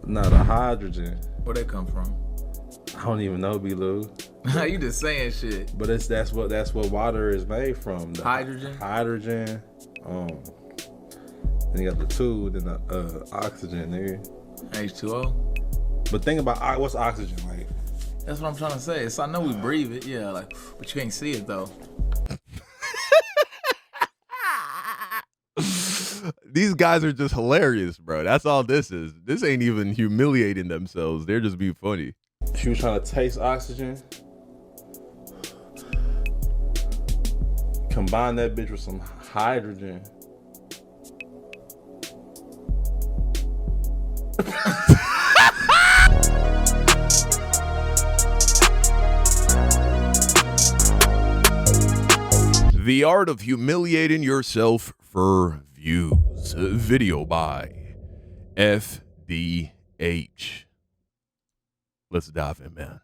No, the hydrogen. Where that come from? I don't even know, Belu. You just saying shit. But that's what water is made from. The hydrogen. Hydrogen. Then you got the two, then the oxygen, nigga. H2O. But think about what's oxygen like. That's what I'm trying to say. So I know we breathe it, yeah, like, but you can't see it though. These guys are just hilarious, bro. That's all this is. This ain't even humiliating themselves. They're just being funny. She was trying to taste oxygen. Combine that bitch with some hydrogen. The Art of Humiliating Yourself for Views. Video by FDH. Let's dive in, man.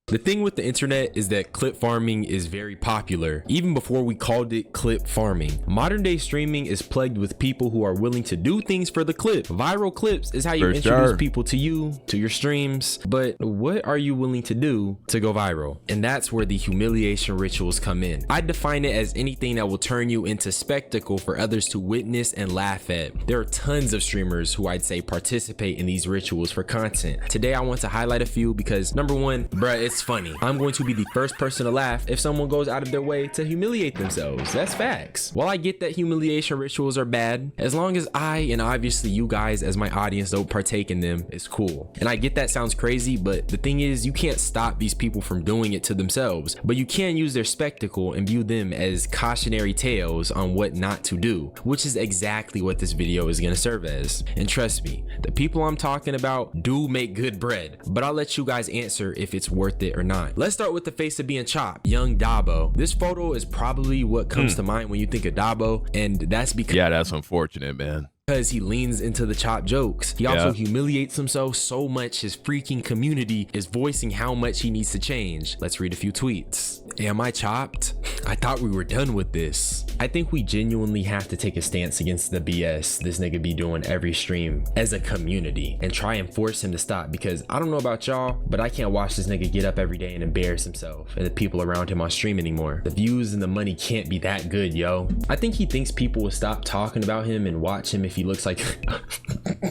The thing with the internet is that clip farming is very popular, even before we called it clip farming. Modern day streaming is plagued with people who are willing to do things for the clip. Viral clips is how you introduce people to you, to your streams, but what are you willing to do to go viral? And that's where the humiliation rituals come in. I define it as anything that will turn you into spectacle for others to witness and laugh at. There are tons of streamers who I'd say participate in these rituals for content. Today I want to highlight a few because number one, bruh, it's funny. I'm going to be the first person to laugh if someone goes out of their way to humiliate themselves. That's facts. While I get that humiliation rituals are bad, as long as I and obviously you guys as my audience don't partake in them, it's cool. And I get that sounds crazy, but the thing is you can't stop these people from doing it to themselves, but you can use their spectacle and view them as cautionary tales on what not to do, which is exactly what this video is going to serve as. And trust me, the people I'm talking about do make good bread, but I'll let you guys answer if it's worth it or not. Let's start with the face of being chopped, young Dabo. This photo is probably what comes to mind when you think of Dabo, and that's because that's unfortunate, man. Because he leans into the chop jokes. He also humiliates himself so much his freaking community is voicing how much he needs to change. Let's read a few tweets. Am I chopped? I thought we were done with this. I think we genuinely have to take a stance against the BS this nigga be doing every stream as a community and try and force him to stop, because I don't know about y'all, but I can't watch this nigga get up every day and embarrass himself and the people around him on stream anymore. The views and the money can't be that good, yo. I think he thinks people will stop talking about him and watch him if he looks like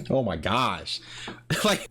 oh my gosh, like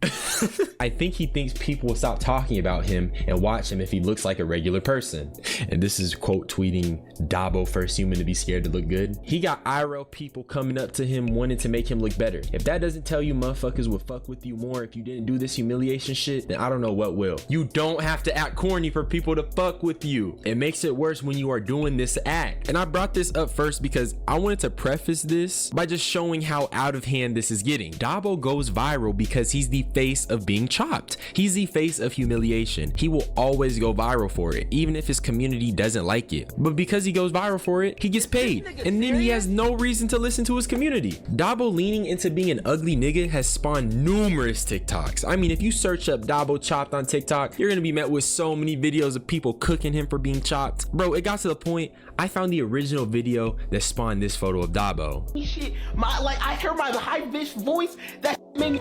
I think he thinks people will stop talking about him and watch him if he looks like a regular person. And this is quote tweeting Dabo, first human to be scared to look good. He got IRL people coming up to him wanting to make him look better. If that doesn't tell you motherfuckers would fuck with you more if you didn't do this humiliation shit, then I don't know what will. You don't have to act corny for people to fuck with you. It makes it worse when you are doing this act. And I brought this up first because I wanted to preface this by just showing how out of hand this is getting. Dabo goes viral because he's the face of being chopped. He's the face of humiliation. He will always go viral for it, even if his community doesn't like it. But because he goes viral for it, he gets paid. And then he has no reason to listen to his community. Dabo leaning into being an ugly nigga has spawned numerous TikToks. I mean, if you search up Dabo chopped on TikTok, you're gonna be met with so many videos of people cooking him for being chopped. Bro, it got to the point I found the original video that spawned this photo of Dabo. Shit, I hear my high-pitched voice, that made me...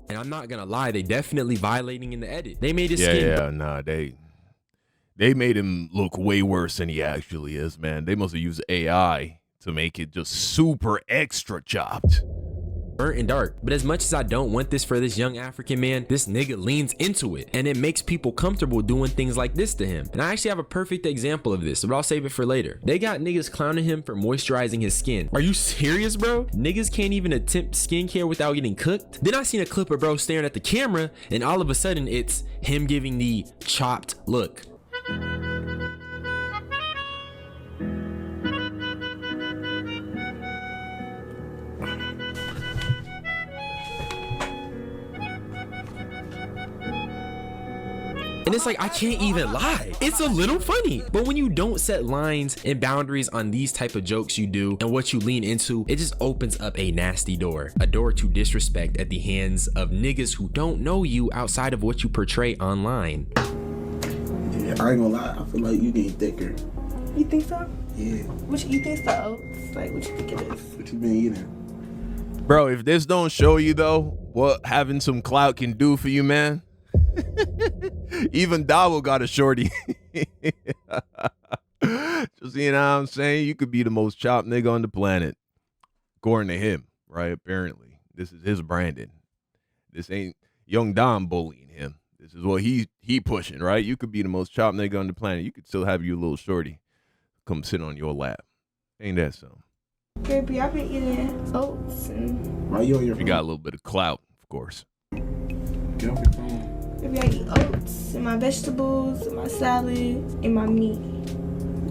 And I'm not gonna lie, they definitely violating in the edit. They made his skin... Nah, they made him look way worse than he actually is, man. They must have used AI to make it just super extra chopped. Burnt and dark. But as much as I don't want this for this young African man, this nigga leans into it and it makes people comfortable doing things like this to him. And I actually have a perfect example of this, but I'll save it for later. They got niggas clowning him for moisturizing his skin. Are you serious, bro? Niggas can't even attempt skincare without getting cooked? Then I seen a clip of bro staring at the camera and all of a sudden it's him giving the chopped look. And it's like, I can't even lie. It's a little funny. But when you don't set lines and boundaries on these type of jokes you do and what you lean into, it just opens up a nasty door. A door to disrespect at the hands of niggas who don't know you outside of what you portray online. Yeah, I ain't gonna lie. I feel like you getting thicker. You think so? Yeah. What you eating so? Like, what you think it is? What you been eating? Bro, if this don't show you though what having some clout can do for you, man. Even Dabo got a shorty. Just, you know what I'm saying? You could be the most chopped nigga on the planet. According to him, right? Apparently. This is his branding. This ain't young Dom bullying him. This is what he pushing, right? You could be the most chopped nigga on the planet. You could still have your little shorty come sit on your lap. Ain't that something? Baby, I've been eating oats and Why you on your You got a little bit of clout, of course. Get off your phone. baby, I eat oats and my vegetables and my salad and my meat.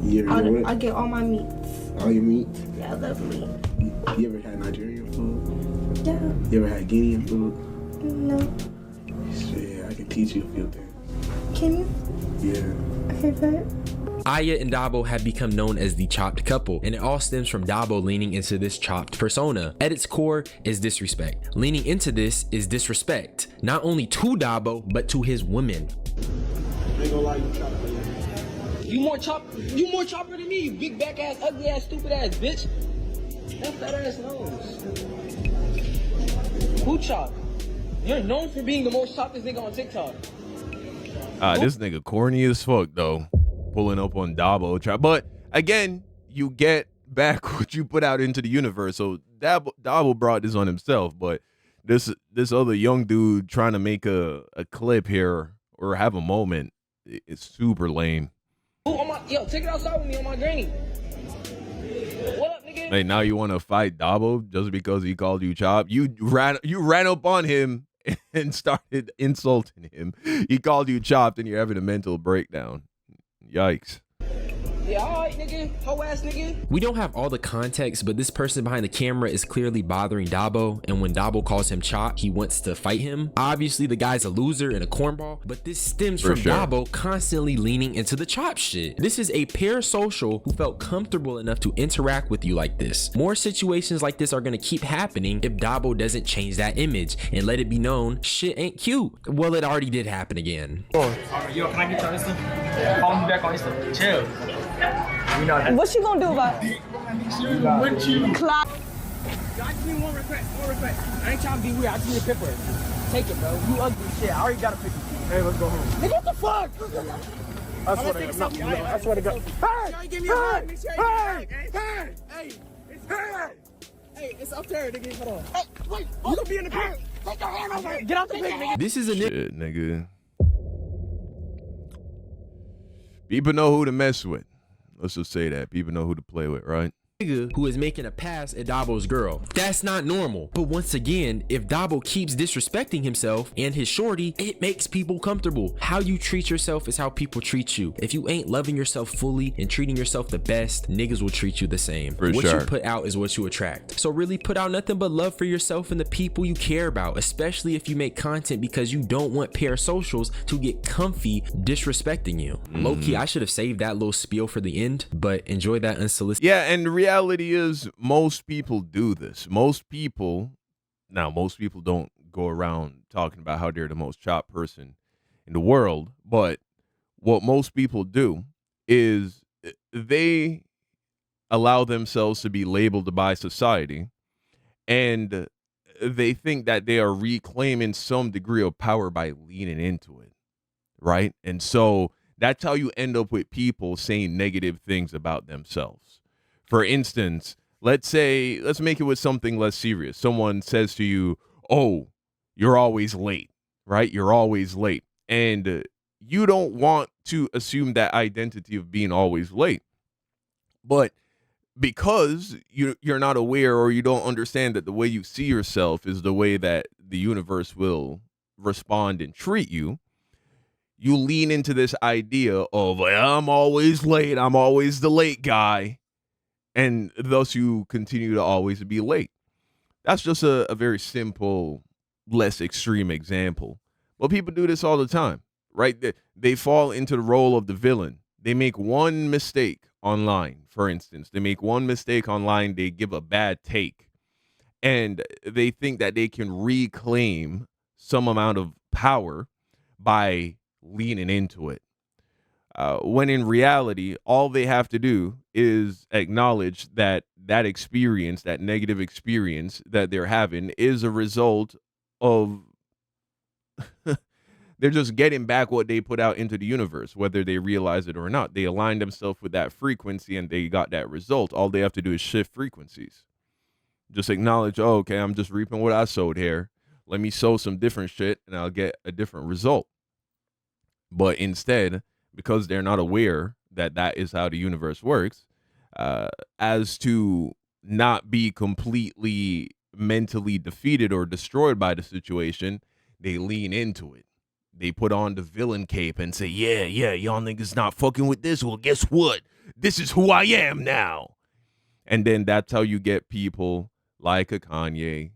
You ever I get all my meats. all your meat? Yeah, I love meat. You ever had Nigerian food? Yeah, You ever had Guinean food? no. Shit, I can teach you a few things. Can you? Yeah. Okay, bet. Aya and Dabo have become known as the chopped couple, and it all stems from Dabo leaning into this chopped persona. At its core is disrespect. Leaning into this is disrespect, not only to Dabo, but to his women. I ain't gonna lie, you try to You more chopper than me, you big back ass, ugly ass, stupid ass bitch. That fat ass nose. Who chop? You're known for being the most choppest nigga on TikTok. This nigga corny as fuck though, pulling up on Dabo. But again, you get back what you put out into the universe. So Dabo brought this on himself, but this other young dude trying to make a clip here or have a moment, it's super lame. Yo, take it outside with me on my granny. What up, nigga? Hey, now you want to fight Dabo just because he called you chop? You ran up on him and started insulting him. He called you chopped and you're having a mental breakdown. Yikes. Yeah, alright, nigga. Hoe ass nigga. We don't have all the context, but this person behind the camera is clearly bothering Dabo, and when Dabo calls him chop, he wants to fight him. Obviously, the guy's a loser and a cornball, but this stems from sure. Dabo constantly leaning into the chop shit. This is a parasocial who felt comfortable enough to interact with you like this. More situations like this are gonna keep happening if Dabo doesn't change that image and let it be known shit ain't cute. Well, it already did happen again. Yo, can I get your Insta? Call me back on Insta. Chill. What you gonna do about it? Clock. I just need one request. I ain't trying to be weird. I just need a pepper. Take it, bro. You ugly shit. I already got a picture. Hey, let's go home. Nigga, what the fuck? I swear to God. No, I swear to God. Hey, it's up there, nigga. Hold on. Hey, wait. You gonna be in the pit. Take your hand over. Get out the pit, nigga. This is a Shit, nigga. People know who to mess with. Let's just say that. People know who to play with, right? nigga who is making a pass at Dabo's girl. That's not normal. But once again, if Dabo keeps disrespecting himself and his shorty, it makes people comfortable. How you treat yourself is how people treat you. If you ain't loving yourself fully and treating yourself the best, niggas will treat you the same. What you put out is what you attract. So really put out nothing but love for yourself and the people you care about, especially if you make content because you don't want parasocials to get comfy disrespecting you. Low-key, I should have saved that little spiel for the end, but enjoy that unsolicited. Yeah, and the reality is most people do this. Most people don't go around talking about how they're the most chopped person in the world, but what most people do is they allow themselves to be labeled by society, and they think that they are reclaiming some degree of power by leaning into it, right? And so that's how you end up with people saying negative things about themselves. For instance, let's make it with something less serious. Someone says to you, "Oh, you're always late," right? You're always late. And you don't want to assume that identity of being always late. But because you're not aware, or you don't understand that the way you see yourself is the way that the universe will respond and treat you, you lean into this idea of, I'm always late, I'm always the late guy, and thus you continue to always be late. That's just a very simple, less extreme example. But people do this all the time, right? They fall into the role of the villain. They make one mistake online, for instance. They make one mistake online, they give a bad take, and they think that they can reclaim some amount of power by leaning into it. when in reality, all they have to do is acknowledge that that experience, that negative experience that they're having, is a result of they're just getting back what they put out into the universe, whether they realize it or not. They aligned themselves with that frequency and they got that result. All they have to do is shift frequencies. Just acknowledge, oh, okay, I'm just reaping what I sowed here. Let me sow some different shit and I'll get a different result. But instead, because they're not aware that that is how the universe works, as to not be completely mentally defeated or destroyed by the situation, they lean into it. They put on the villain cape and say, yeah, y'all niggas not fucking with this. Well, guess what? This is who I am now. And then that's how you get people like a Kanye,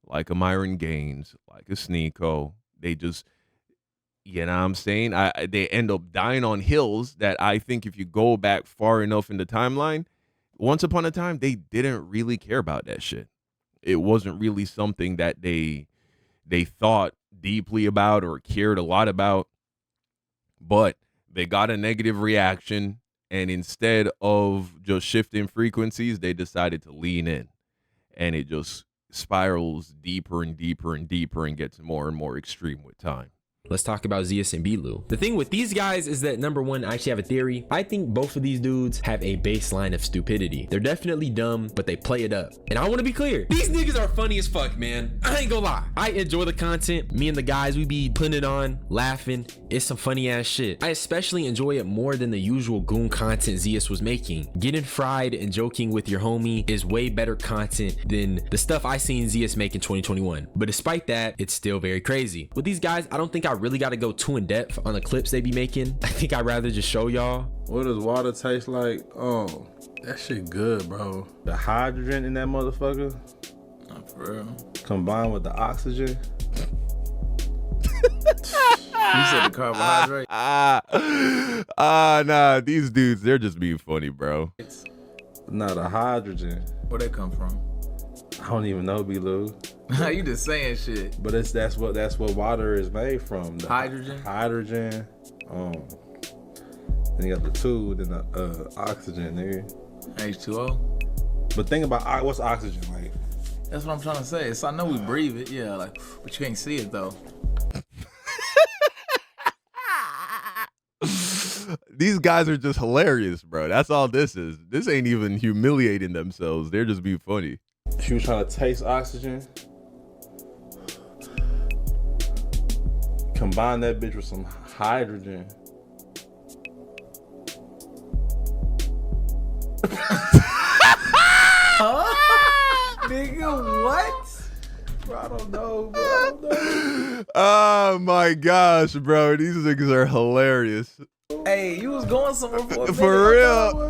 like a Myron Gaines, like a Sneeko. They just, you know what I'm saying? They end up dying on hills that I think if you go back far enough in the timeline, once upon a time, they didn't really care about that shit. It wasn't really something that they thought deeply about or cared a lot about, but they got a negative reaction, and instead of just shifting frequencies, they decided to lean in, and it just spirals deeper and deeper and deeper and gets more and more extreme with time. Let's talk about Zias and Belu. The thing with these guys is that, number one, I actually have a theory. I think both of these dudes have a baseline of stupidity. They're definitely dumb, but they play it up. And I want to be clear, these niggas are funny as fuck, man. I ain't gonna lie. I enjoy the content. Me and the guys, we be putting it on, laughing. It's some funny ass shit. I especially enjoy it more than the usual goon content Zias was making. Getting fried and joking with your homie is way better content than the stuff I seen Zias make in 2021. But despite that, it's still very crazy. With these guys, I don't think I really got to go too in depth on the clips they be making. I think I'd rather just show y'all. What does water taste like? Oh, that shit good, bro. The hydrogen in that motherfucker, Not for real. combined with the oxygen. You said the carbohydrate. Nah, these dudes, they're just being funny, bro. Nah, the hydrogen. Where'd that come from? I don't even know, Belu. You just saying shit. But that's what water is made from. The Hydrogen? Hydrogen. Then you got the two, then the oxygen, nigga. H2O. But think about what's oxygen like. That's what I'm trying to say. So I know we breathe it, yeah, like, but you can't see it though. These guys are just hilarious, bro. That's all this is. This ain't even humiliating themselves. They're just being funny. She was trying to taste oxygen. Combine that bitch with some hydrogen. Nigga, what? Bro, I don't know, bro. I don't know. Oh my gosh, bro. These niggas are hilarious. Hey, you was going somewhere for a minute. For real.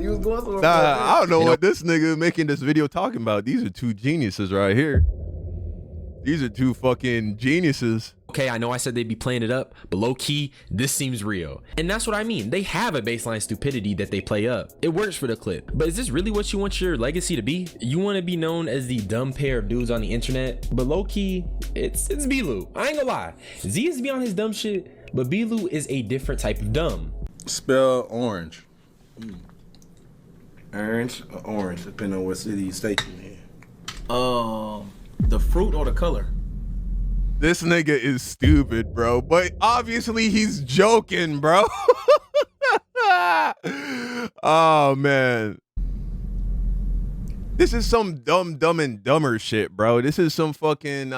You was going somewhere Nah, for a minute. I don't know what this nigga making this video talking about. These are two geniuses right here. These are two fucking geniuses. Okay, I know I said they'd be playing it up, but low key, this seems real. And that's what I mean. They have a baseline stupidity that they play up. It works for the clip. But is this really what you want your legacy to be? You want to be known as the dumb pair of dudes on the internet? But low key, it's Belu. I ain't gonna lie. Zias be on his dumb shit, but Belu is a different type of dumb. Spell orange. Orange or orange, depending on what city you state you in. The fruit or the color? This nigga is stupid, bro. But obviously he's joking, bro. Oh, man. This is some dumb and dumber shit, bro. This is some fucking,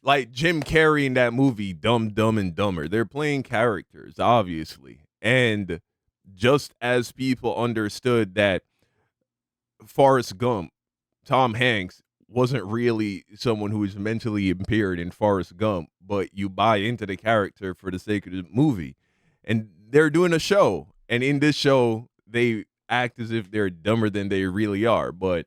like Jim Carrey in that movie, Dumb and Dumber. They're playing characters, obviously. And just as people understood that Forrest Gump, Tom Hanks, wasn't really someone who was mentally impaired in Forrest Gump, but you buy into the character for the sake of the movie. And they're doing a show. And in this show, they act as if they're dumber than they really are. But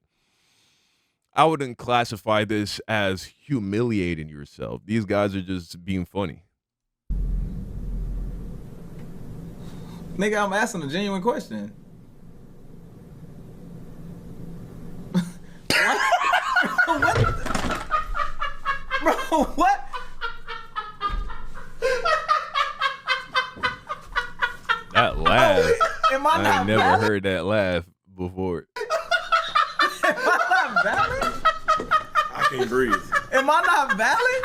I wouldn't classify this as humiliating yourself. These guys are just being funny. Nigga, I'm asking a genuine question. What? Bro, what? never heard that laugh before. Am I not valid? I can't breathe. Am I not valid?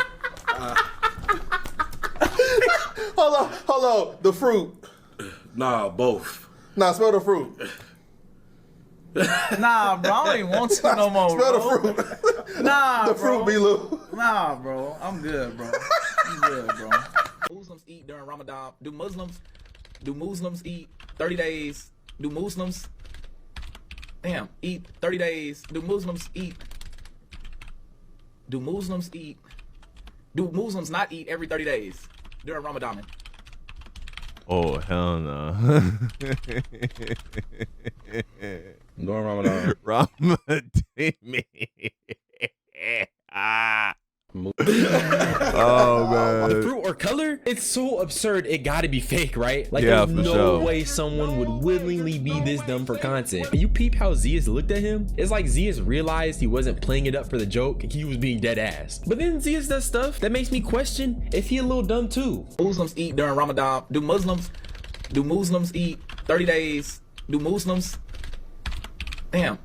Hold on. The fruit. Nah, both. Nah, smell the fruit. Nah, bro, I don't even want to no more, Smell bro. the fruit. Nah, The bro. fruit, Belu. Nah, bro. I'm good, bro. I'm good, bro. Muslims eat during Ramadan. Do Muslims eat 30 days? Do Muslims eat 30 days? Do Muslims not eat every 30 days during Ramadan? Oh, hell no. During Ramadan. Ramadan. Oh man. The fruit or color? It's so absurd. It gotta be fake, right? Like, Yeah, there's for no sure. way someone would willingly be this dumb for content. And you peep how Zias looked at him? It's like Zias realized he wasn't playing it up for the joke. He was being dead ass. But then Zias does stuff that makes me question if he a little dumb too. Muslims eat during Ramadan. Do Muslims eat 30 days? Do Muslims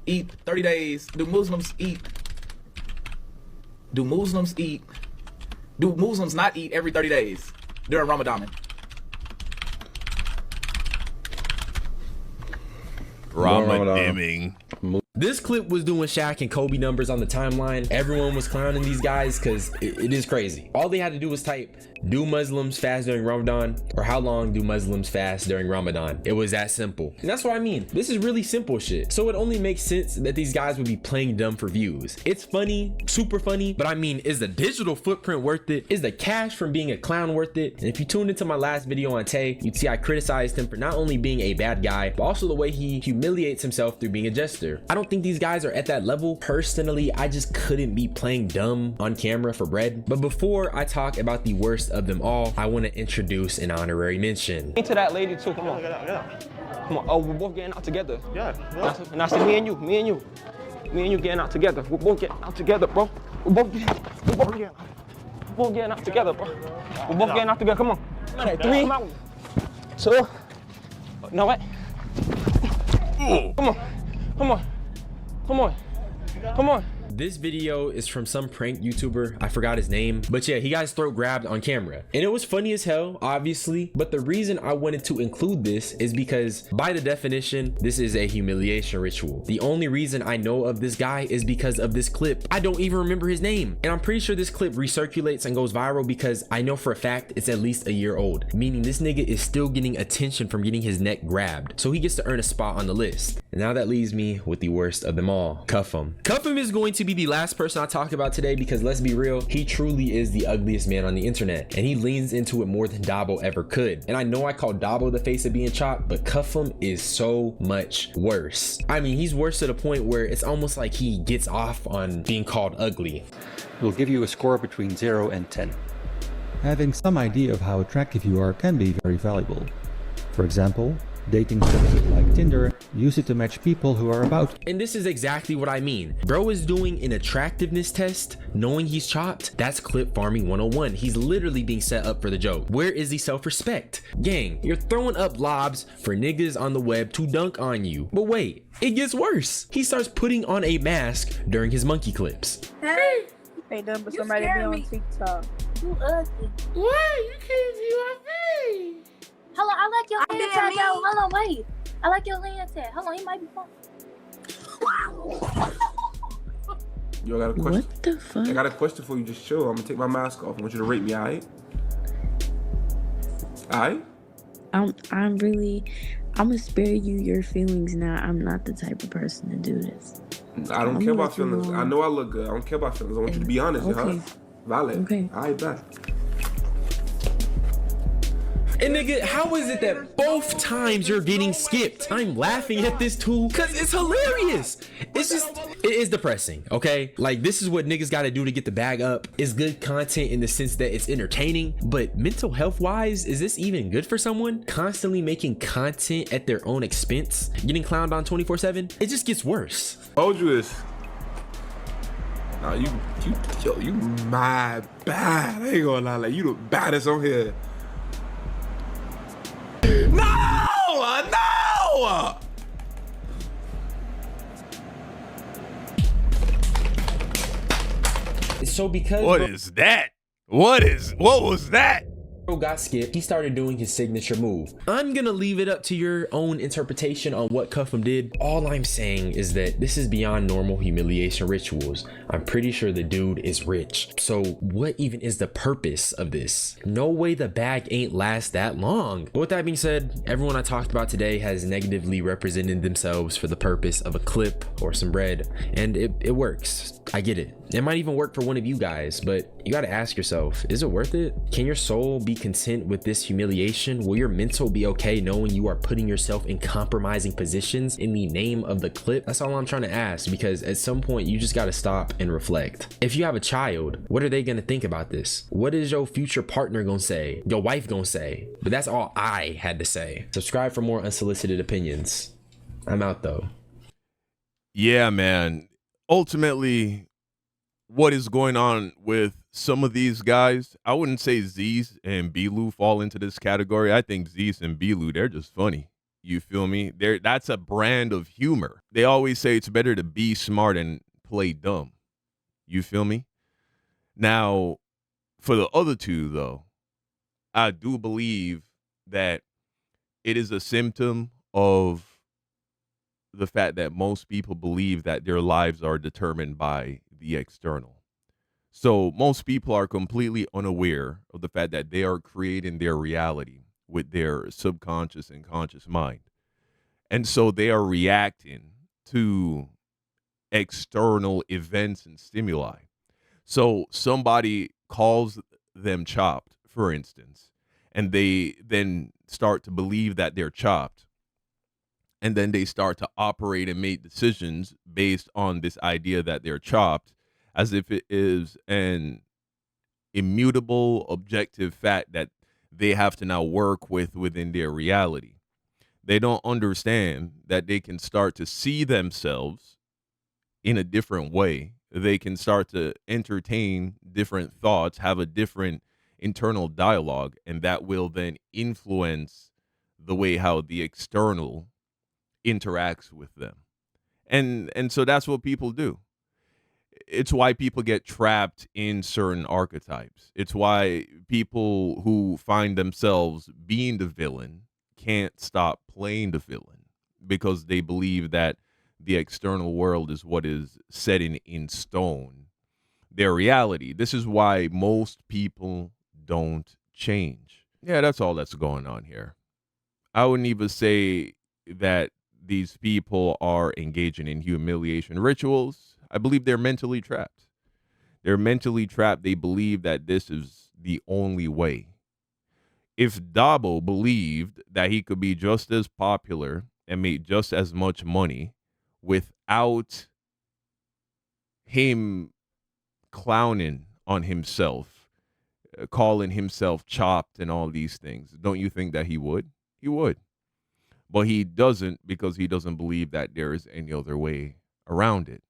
eat 30 days? Do Muslims not eat every 30 days during Ramadan? Ramadan. This clip was doing Shaq and Kobe numbers on the timeline. Everyone was clowning these guys because it is crazy. All they had to do was type, do Muslims fast during Ramadan? Or how long do Muslims fast during Ramadan? It was that simple. And that's what I mean. This is really simple shit. So it only makes sense that these guys would be playing dumb for views. It's funny, super funny, but I mean, is the digital footprint worth it? Is the cash from being a clown worth it? And if you tuned into my last video on Tay, you'd see I criticized him for not only being a bad guy, but also the way he humiliates himself through being a jester. I don't think these guys are at that level. Personally, I just couldn't be playing dumb on camera for bread. But before I talk about the worst of them all, I want to introduce an honorary mention. Into that lady too. Come on. Come on. Oh, we're both getting out together. Yeah. And I said, me and you getting out together. We're both getting out together, bro. We're both getting out together, bro. We're both getting out together. Come on. 3, 2. No, what? Come on. This video is from some prank YouTuber. I forgot his name, but yeah, he got his throat grabbed on camera. And it was funny as hell, obviously. But the reason I wanted to include this is because by the definition, this is a humiliation ritual. The only reason I know of this guy is because of this clip. I don't even remember his name. And I'm pretty sure this clip recirculates and goes viral because I know for a fact it's at least a year old. Meaning this nigga is still getting attention from getting his neck grabbed. So he gets to earn a spot on the list. And now that leaves me with the worst of them all, Cuffam. Cuffam is going to be the last person I talk about today because let's be real, he truly is the ugliest man on the internet and he leans into it more than Dabo ever could. And I know I call Dabo the face of being chopped, but Cuffam is so much worse. I mean, he's worse to the point where it's almost like he gets off on being called ugly. We'll give you a score between 0 and 10. Having some idea of how attractive you are can be very valuable. For example, dating services like Tinder use it to match people who are about. And this is exactly what I mean. Bro is doing an attractiveness test knowing he's chopped. That's clip farming 101. He's literally being set up for the joke. Where is the self-respect? Gang, you're throwing up lobs for niggas on the web to dunk on you. But wait, it gets worse. He starts putting on a mask during his monkey clips. Hey, ain't done but somebody be on TikTok. You ugly. What? You can't see my face. Hold on, I like your hand tag out. Hold on, wait. I like your hand tag. Hold on, he might be fun. Yo, I got a question. What the fuck? I got a question for you. Just chill. I'm gonna take my mask off. I want you to rate me, alright? Alright? I'm gonna spare you your feelings now. I'm not the type of person to do this. I don't I'm care gonna about let you feelings. know. I know I look good. I don't care about feelings. I want you to be honest, Okay. huh? Valid. Okay. Alright, bet. And nigga, how is it that both times you're getting skipped? I'm laughing at this too because it's hilarious. It's just, it is depressing, okay? Like, this is what niggas gotta do to get the bag up. It's good content in the sense that it's entertaining, but mental health wise, is this even good for someone? Constantly making content at their own expense, getting clowned on 24/7, it just gets worse. Told you this. Nah, you mad bad. I ain't gonna lie, like you the baddest on here. No! So because What is that? What was that? bro got skipped, he started doing his signature move. I'm gonna leave it up to your own interpretation on what Cuffam did. All I'm saying is that this is beyond normal humiliation rituals. I'm pretty sure the dude is rich. So what even is the purpose of this? No way the bag ain't last that long. But with that being said, everyone I talked about today has negatively represented themselves for the purpose of a clip or some bread, and it works. I get it. It might even work for one of you guys, but you gotta ask yourself, is it worth it? Can your soul be content with this humiliation? Will your mental be okay knowing you are putting yourself in compromising positions in the name of the clip? That's all I'm trying to ask, because at some point you just gotta stop and reflect. If you have a child, what are they gonna think about this? What is your future partner gonna say? Your wife gonna say? But that's all I had to say. Subscribe for more unsolicited opinions. I'm out though. Yeah, man. Ultimately, what is going on with some of these guys, I wouldn't say Zias and Belu fall into this category. I think Zias and Belu, they're just funny. You feel me? That's a brand of humor. They always say it's better to be smart and play dumb. You feel me? Now, for the other two, though, I do believe that it is a symptom of the fact that most people believe that their lives are determined by the external. So most people are completely unaware of the fact that they are creating their reality with their subconscious and conscious mind. And so they are reacting to external events and stimuli. So somebody calls them chopped, for instance, and they then start to believe that they're chopped. And then they start to operate and make decisions based on this idea that they're chopped, as if it is an immutable, objective fact that they have to now work with within their reality. They don't understand that they can start to see themselves in a different way. They can start to entertain different thoughts, have a different internal dialogue, and that will then influence the way how the external interacts with them. And so that's what people do. It's why people get trapped in certain archetypes. It's why people who find themselves being the villain can't stop playing the villain, because they believe that the external world is what is setting in stone their reality. This is why most people don't change. Yeah, that's all that's going on here. I wouldn't even say that these people are engaging in humiliation rituals. I believe they're mentally trapped. They're mentally trapped. They believe that this is the only way. If Dabo believed that he could be just as popular and make just as much money without him clowning on himself, calling himself chopped and all these things, don't you think that he would? He would. But he doesn't, because he doesn't believe that there is any other way around it.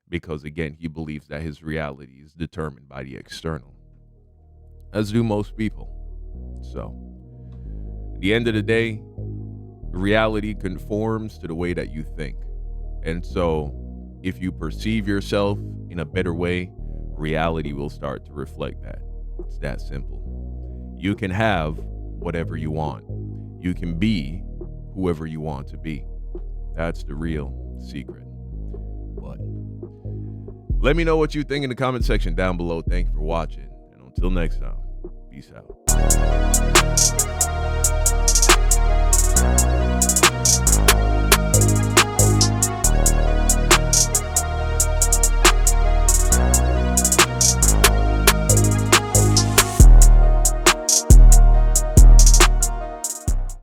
Because, again, he believes that his reality is determined by the external, as do most people. So, at the end of the day, reality conforms to the way that you think. And so, if you perceive yourself in a better way, reality will start to reflect that. It's that simple. You can have whatever you want. You can be whoever you want to be. That's the real secret. But let me know what you think in the comment section down below. Thank you for watching. And until next time, peace out.